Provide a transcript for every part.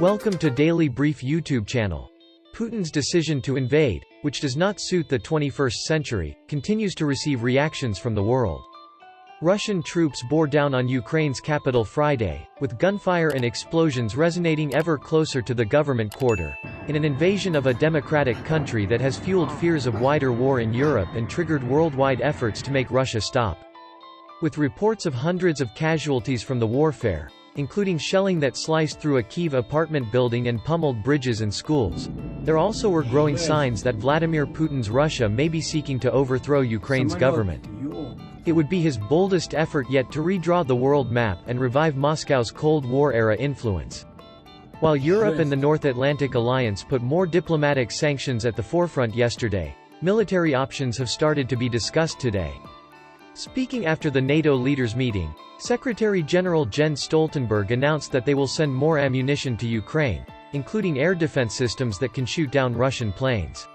Welcome to Daily Brief YouTube channel. Putin's decision to invade, which does not suit the 21st century, continues to receive reactions from the world. Russian troops bore down on Ukraine's capital Friday, with gunfire and explosions resonating ever closer to the government quarter, in an invasion of a democratic country that has fueled fears of wider war in Europe and triggered worldwide efforts to make Russia stop. With reports of hundreds of casualties from the warfare, including shelling that sliced through a Kyiv apartment building and pummeled bridges and schools, there also were growing signs that Vladimir Putin's Russia may be seeking to overthrow Ukraine's government. It would be his boldest effort yet to redraw the world map and revive Moscow's Cold War-era influence. While Europe and the North Atlantic Alliance put more diplomatic sanctions at the forefront yesterday, military options have started to be discussed today. Speaking after the NATO leaders' meeting, Secretary-General Jens Stoltenberg announced that they will send more ammunition to Ukraine, including air defense systems that can shoot down Russian planes.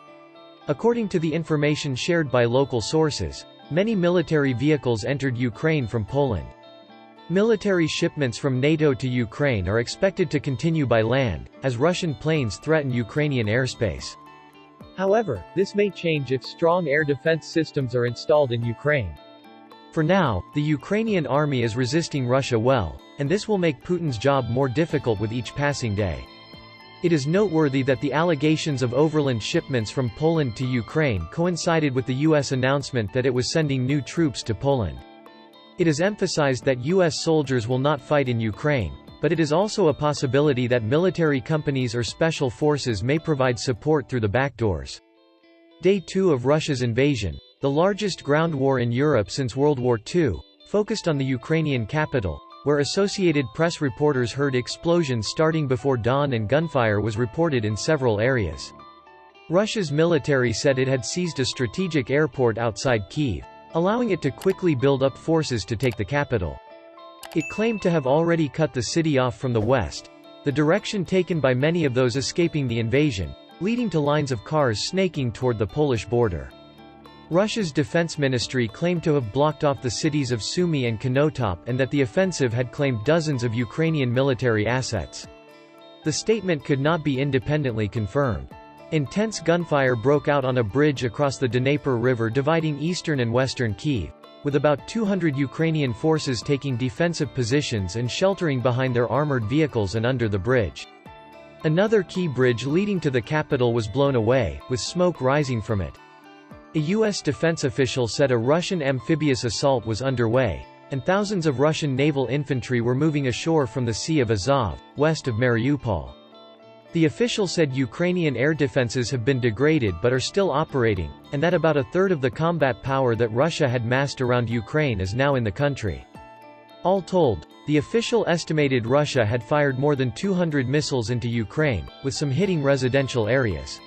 According to the information shared by local sources, many military vehicles entered Ukraine from Poland. Military shipments from NATO to Ukraine are expected to continue by land, as Russian planes threaten Ukrainian airspace. However, this may change if strong air defense systems are installed in Ukraine. For now, the Ukrainian army is resisting Russia well, and this will make Putin's job more difficult with each passing day. It is noteworthy that the allegations of overland shipments from Poland to Ukraine coincided with the U.S. announcement that it was sending new troops to Poland. It is emphasized that U.S. soldiers will not fight in Ukraine, but it is also a possibility that military companies or special forces may provide support through the back doors. Day 2 of Russia's invasion, the largest ground war in Europe since World War II, focused on the Ukrainian capital, where Associated Press reporters heard explosions starting before dawn and gunfire was reported in several areas. Russia's military said it had seized a strategic airport outside Kyiv, allowing it to quickly build up forces to take the capital. It claimed to have already cut the city off from the west, the direction taken by many of those escaping the invasion, leading to lines of cars snaking toward the Polish border. Russia's defense ministry claimed to have blocked off the cities of Sumy and Konotop and that the offensive had claimed dozens of Ukrainian military assets. The statement could not be independently confirmed. Intense gunfire broke out on a bridge across the Dnieper River dividing eastern and western Kyiv, with about 200 Ukrainian forces taking defensive positions and sheltering behind their armored vehicles and under the bridge. Another key bridge leading to the capital was blown away, with smoke rising from it. A U.S. defense official said a Russian amphibious assault was underway, and thousands of Russian naval infantry were moving ashore from the Sea of Azov, west of Mariupol. The official said Ukrainian air defenses have been degraded but are still operating, and that about a third of the combat power that Russia had massed around Ukraine is now in the country. All told, the official estimated Russia had fired more than 200 missiles into Ukraine, with some hitting residential areas.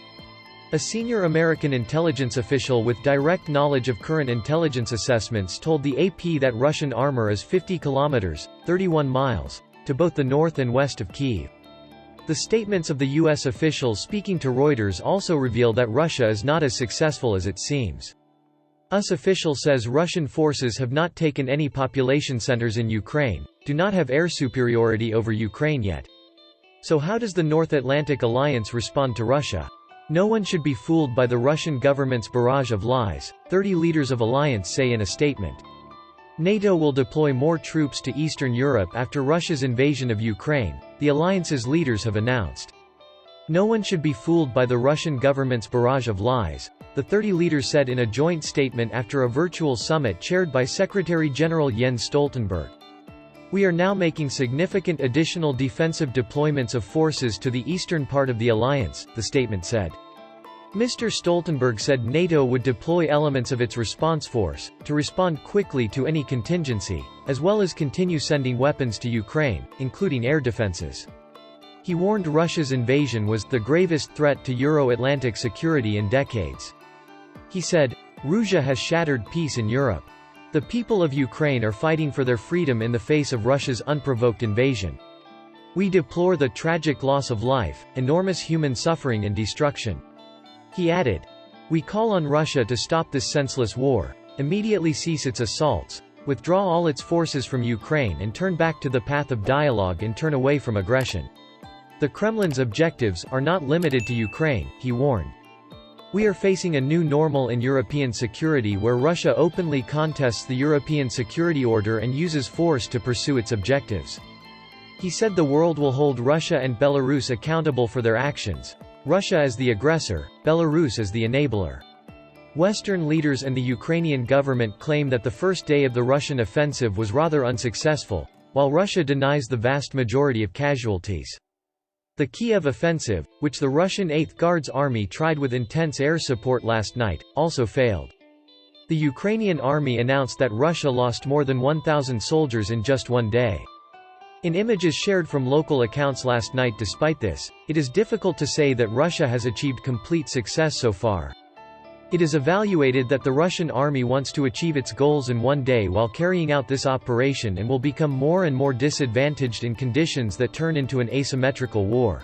A senior American intelligence official with direct knowledge of current intelligence assessments told the AP that Russian armor is 50 kilometers, 31 miles, to both the north and west of Kyiv. The statements of the U.S. officials speaking to Reuters also reveal that Russia is not as successful as it seems. US official says Russian forces have not taken any population centers in Ukraine, do not have air superiority over Ukraine yet. So how does the North Atlantic Alliance respond to Russia? No one should be fooled by the Russian government's barrage of lies, 30 leaders of alliance say in a statement. NATO will deploy more troops to Eastern Europe after Russia's invasion of Ukraine, the alliance's leaders have announced. No one should be fooled by the Russian government's barrage of lies, the 30 leaders said in a joint statement after a virtual summit chaired by Secretary-General Jens Stoltenberg. We are now making significant additional defensive deployments of forces to the eastern part of the alliance, the statement said. Mr. Stoltenberg said NATO would deploy elements of its response force, to respond quickly to any contingency, as well as continue sending weapons to Ukraine, including air defenses. He warned Russia's invasion was the gravest threat to Euro-Atlantic security in decades. He said, "Russia has shattered peace in Europe. The people of Ukraine are fighting for their freedom in the face of Russia's unprovoked invasion. We deplore the tragic loss of life, enormous human suffering and destruction." He added, "We call on Russia to stop this senseless war, immediately cease its assaults, withdraw all its forces from Ukraine and turn back to the path of dialogue and turn away from aggression." The Kremlin's objectives are not limited to Ukraine, he warned. We are facing a new normal in European security where Russia openly contests the European security order and uses force to pursue its objectives. He said the world will hold Russia and Belarus accountable for their actions. Russia as the aggressor, Belarus as the enabler. Western leaders and the Ukrainian government claim that the first day of the Russian offensive was rather unsuccessful, while Russia denies the vast majority of casualties. The Kiev offensive, which the Russian 8th Guards Army tried with intense air support last night, also failed. The Ukrainian army announced that Russia lost more than 1,000 soldiers in just one day. In images shared from local accounts last night, despite this, it is difficult to say that Russia has achieved complete success so far. It is evaluated that the Russian army wants to achieve its goals in one day while carrying out this operation and will become more and more disadvantaged in conditions that turn into an asymmetrical war.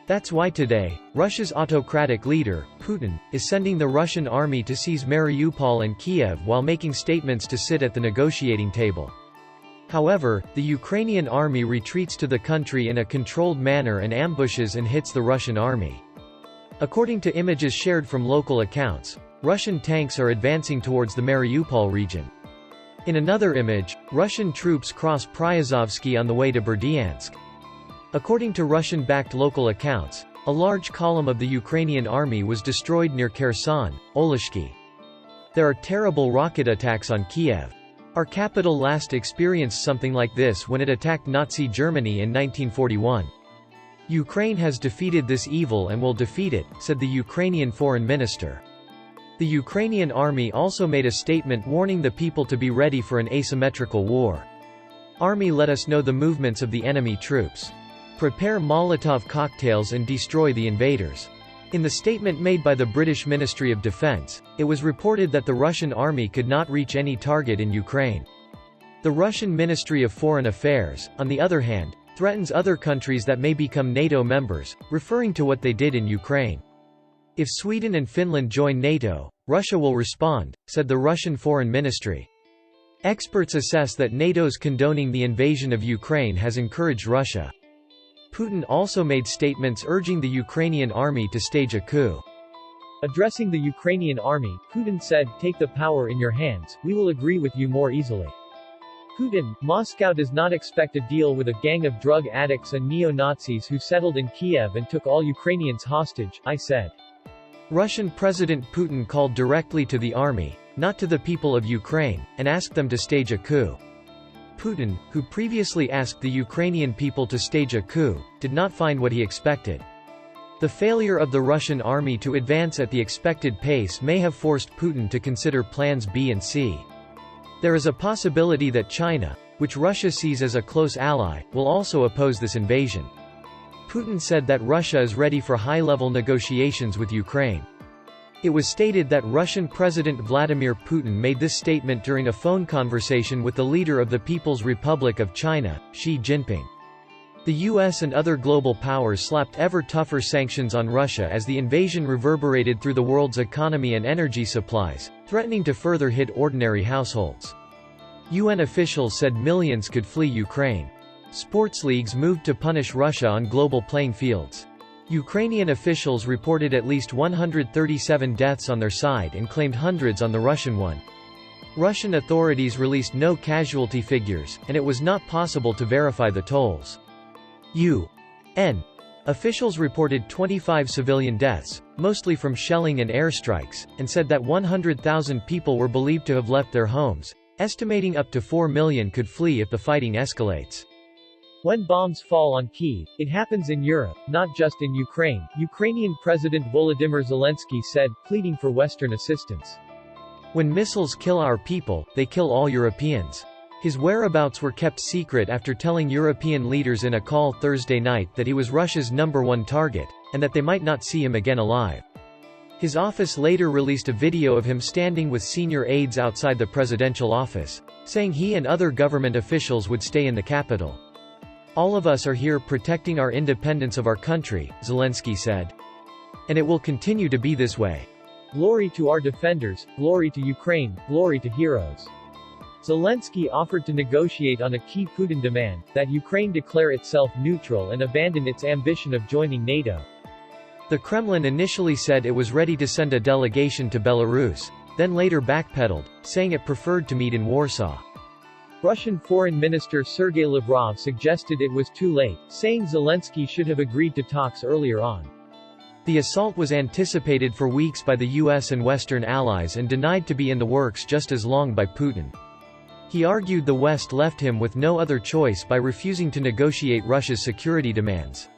That's why today, Russia's autocratic leader, Putin, is sending the Russian army to seize Mariupol and Kiev while making statements to sit at the negotiating table. However, the Ukrainian army retreats to the country in a controlled manner and ambushes and hits the Russian army. According to images shared from local accounts, Russian tanks are advancing towards the Mariupol region. In another image, Russian troops cross Pryazovsky on the way to Berdyansk. According to Russian-backed local accounts, a large column of the Ukrainian army was destroyed near Kherson, Oleshki. There are terrible rocket attacks on Kiev. Our capital last experienced something like this when it attacked Nazi Germany in 1941. Ukraine has defeated this evil and will defeat it, said the Ukrainian foreign minister. The Ukrainian army also made a statement warning the people to be ready for an asymmetrical war. Army, let us know the movements of the enemy troops. Prepare Molotov cocktails and destroy the invaders. In the statement made by the British Ministry of Defense, it was reported that the Russian army could not reach any target in Ukraine. The Russian Ministry of Foreign Affairs, on the other hand, threatens other countries that may become NATO members, referring to what they did in Ukraine. If Sweden and Finland join NATO, Russia will respond, said the Russian Foreign Ministry. Experts assess that NATO's condoning the invasion of Ukraine has encouraged Russia. Putin also made statements urging the Ukrainian army to stage a coup. Addressing the Ukrainian army, Putin said, "Take the power in your hands, we will agree with you more easily." Putin, Moscow does not expect a deal with a gang of drug addicts and neo-Nazis who settled in Kiev and took all Ukrainians hostage, I said. Russian President Putin called directly to the army, not to the people of Ukraine, and asked them to stage a coup. Putin, who previously asked the Ukrainian people to stage a coup, did not find what he expected. The failure of the Russian army to advance at the expected pace may have forced Putin to consider plans B and C. There is a possibility that China, which Russia sees as a close ally, will also oppose this invasion. Putin said that Russia is ready for high-level negotiations with Ukraine. It was stated that Russian President Vladimir Putin made this statement during a phone conversation with the leader of the People's Republic of China, Xi Jinping. The US and other global powers slapped ever tougher sanctions on Russia as the invasion reverberated through the world's economy and energy supplies, threatening to further hit ordinary households. UN officials said millions could flee Ukraine. Sports leagues moved to punish Russia on global playing fields. Ukrainian officials reported at least 137 deaths on their side and claimed hundreds on the Russian one. Russian authorities released no casualty figures, and it was not possible to verify the tolls. UN officials reported 25 civilian deaths, mostly from shelling and airstrikes, and said that 100,000 people were believed to have left their homes, estimating up to 4 million could flee if the fighting escalates. When bombs fall on Kyiv, it happens in Europe, not just in Ukraine, Ukrainian President Volodymyr Zelensky said, pleading for Western assistance. When missiles kill our people, they kill all Europeans. His whereabouts were kept secret after telling European leaders in a call Thursday night that he was Russia's #1 target, and that they might not see him again alive. His office later released a video of him standing with senior aides outside the presidential office, saying he and other government officials would stay in the capital. All of us are here protecting our independence of our country, Zelensky said. And it will continue to be this way. Glory to our defenders, glory to Ukraine, glory to heroes. Zelensky offered to negotiate on a key Putin demand, that Ukraine declare itself neutral and abandon its ambition of joining NATO. The Kremlin initially said it was ready to send a delegation to Belarus, then later backpedaled, saying it preferred to meet in Warsaw. Russian Foreign Minister Sergei Lavrov suggested it was too late, saying Zelensky should have agreed to talks earlier on. The assault was anticipated for weeks by the US and Western allies and denied to be in the works just as long by Putin. He argued the West left him with no other choice by refusing to negotiate Russia's security demands.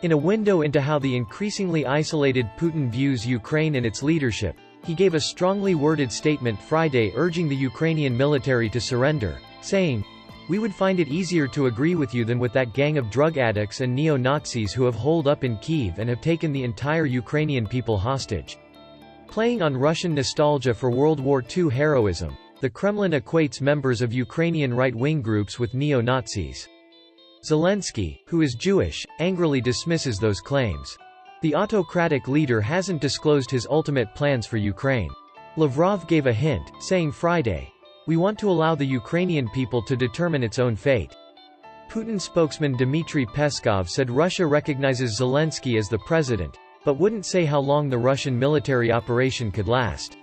In a window into how the increasingly isolated Putin views Ukraine and its leadership, he gave a strongly worded statement Friday urging the Ukrainian military to surrender, saying, "We would find it easier to agree with you than with that gang of drug addicts and neo-Nazis who have holed up in Kyiv and have taken the entire Ukrainian people hostage." Playing on Russian nostalgia for World War II heroism, the Kremlin equates members of Ukrainian right-wing groups with neo-Nazis. Zelensky, who is Jewish, angrily dismisses those claims. The autocratic leader hasn't disclosed his ultimate plans for Ukraine. Lavrov gave a hint, saying Friday, "We want to allow the Ukrainian people to determine its own fate." Putin spokesman Dmitry Peskov said Russia recognizes Zelensky as the president, but wouldn't say how long the Russian military operation could last.